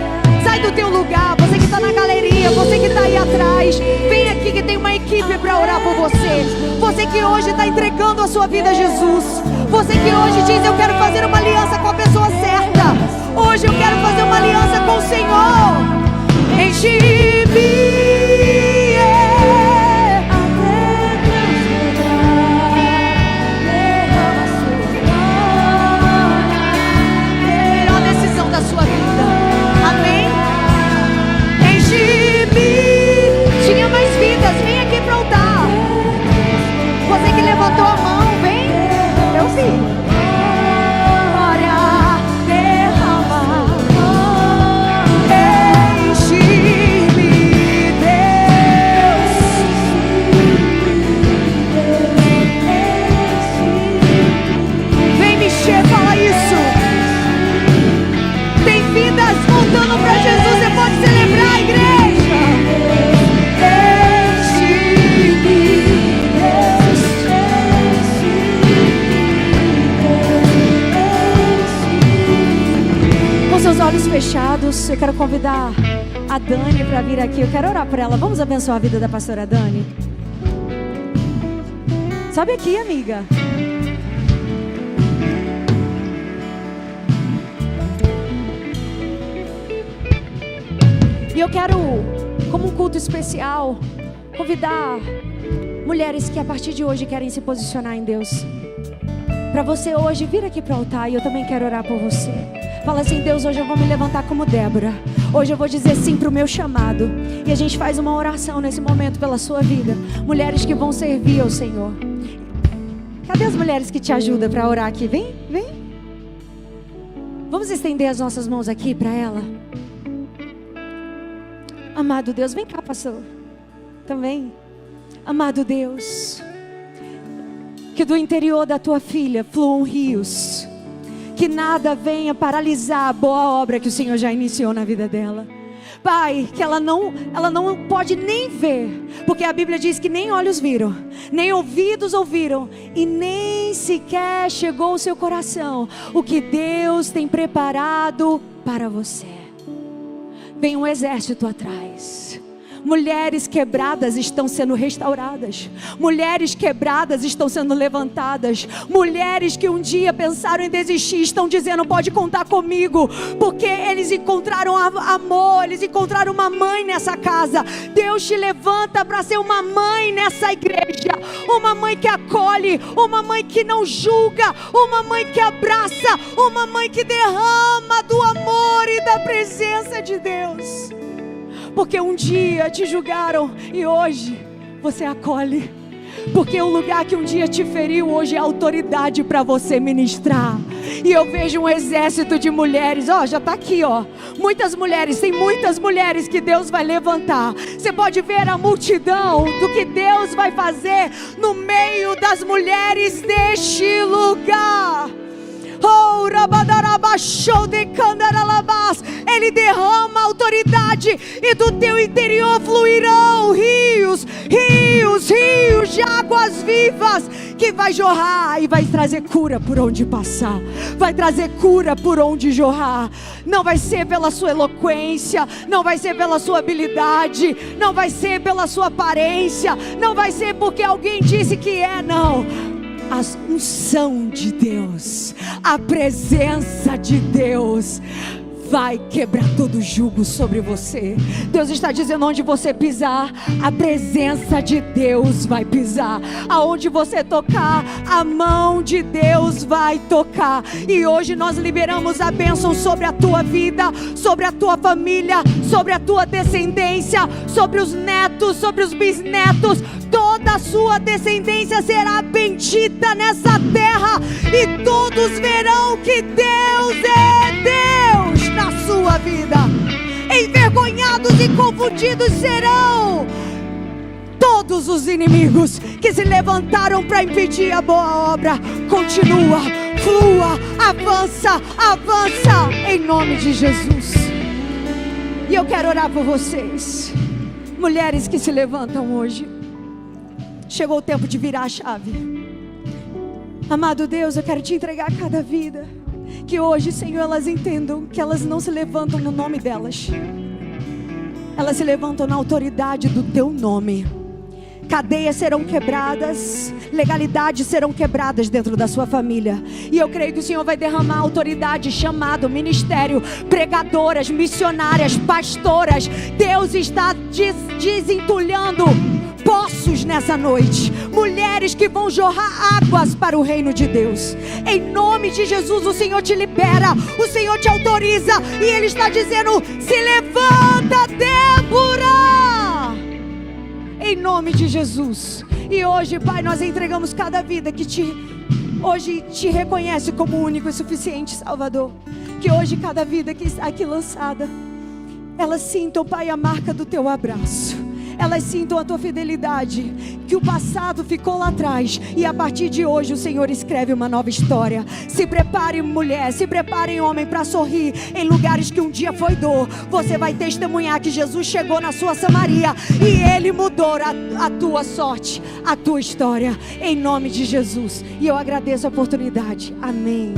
Sai do teu lugar, você que está na galeria, você que está aí atrás, vem aqui que tem uma equipe para orar por você. Você que hoje está entregando a sua vida a Jesus, você que hoje diz: eu quero fazer uma aliança com a pessoa certa, hoje eu quero fazer uma aliança com o Senhor. Enche-me. Sua vida, amém? Enche-me. Tinha mais vidas, vem aqui para o altar. Você que levantou a mão, vem. Eu vi. Glória, derrama. Enche-me, Deus. Vem me encher, fala isso. Vidas voltando para Jesus, você pode celebrar, a igreja. Com seus olhos fechados, eu quero convidar a Dani para vir aqui. Eu quero orar por ela. Vamos abençoar a vida da pastora Dani. Sobe aqui, amiga. E eu quero, como um culto especial, convidar mulheres que a partir de hoje querem se posicionar em Deus. Para você hoje vir aqui para o altar, e eu também quero orar por você. Fala assim: Deus, hoje eu vou me levantar como Débora. Hoje eu vou dizer sim para o meu chamado. E a gente faz uma oração nesse momento pela sua vida. Mulheres que vão servir ao Senhor. Cadê as mulheres que te ajudam para orar aqui? Vem, vem. Vamos estender as nossas mãos aqui para ela. Amado Deus, vem cá, pastor. Também. Amado Deus, que do interior da tua filha fluam rios. Que nada venha paralisar a boa obra que o Senhor já iniciou na vida dela. Pai, que ela não pode nem ver, porque a Bíblia diz que nem olhos viram, nem ouvidos ouviram, e nem sequer chegou ao seu coração o que Deus tem preparado para você. Vem um exército atrás. Mulheres quebradas estão sendo restauradas. Mulheres quebradas estão sendo levantadas. Mulheres que um dia pensaram em desistir estão dizendo: pode contar comigo, porque eles encontraram amor, eles encontraram uma mãe nessa casa. Deus te levanta para ser uma mãe nessa igreja, uma mãe que acolhe, uma mãe que não julga, uma mãe que abraça, uma mãe que derrama do amor e da presença de Deus. Porque um dia te julgaram e hoje você acolhe. Porque o lugar que um dia te feriu, hoje é autoridade para você ministrar. E eu vejo um exército de mulheres, já está aqui, muitas mulheres, tem muitas mulheres que Deus vai levantar. Você pode ver a multidão do que Deus vai fazer no meio das mulheres deste lugar. Ele derrama autoridade, e do teu interior fluirão rios de águas vivas, que vai jorrar e vai trazer cura por onde passar, vai trazer cura por onde jorrar. Não vai ser pela sua eloquência, não vai ser pela sua habilidade, não vai ser pela sua aparência, não vai ser porque alguém disse que não. A unção de Deus, a presença de Deus vai quebrar todo jugo sobre você. Deus está dizendo: onde você pisar, a presença de Deus vai pisar. Aonde você tocar, a mão de Deus vai tocar. E hoje nós liberamos a bênção sobre a tua vida, sobre a tua família, sobre a tua descendência, sobre os netos, sobre os bisnetos. Toda a sua descendência será bendita nessa terra, e todos verão que Deus é Deus na sua vida. Envergonhados e confundidos serão todos os inimigos que se levantaram para impedir a boa obra. Continua, flua, avança, em nome de Jesus. E eu quero orar por vocês, mulheres que se levantam hoje. Chegou o tempo de virar a chave. Amado Deus, eu quero te entregar cada vida. Que hoje, Senhor, elas entendam que elas não se levantam no nome delas, elas se levantam na autoridade do teu nome. Cadeias serão quebradas, legalidades serão quebradas dentro da sua família. E eu creio que o Senhor vai derramar autoridade, chamado, ministério, pregadoras, missionárias, pastoras. Deus está desentulhando poços nessa noite, mulheres que vão jorrar águas para o reino de Deus. Em nome de Jesus, o Senhor te libera, o Senhor te autoriza, e Ele está dizendo: se levanta, Débora, em nome de Jesus. E hoje, Pai, nós entregamos cada vida que hoje te reconhece como único e suficiente Salvador. Que hoje cada vida que está aqui lançada, elas sintam, Pai, a marca do teu abraço. Elas sintam a tua fidelidade, que o passado ficou lá atrás, e a partir de hoje o Senhor escreve uma nova história. Se prepare, mulher, se prepare, homem, para sorrir em lugares que um dia foi dor. Você vai testemunhar que Jesus chegou na sua Samaria e Ele mudou a tua sorte, a tua história, em nome de Jesus. E eu agradeço a oportunidade. Amém.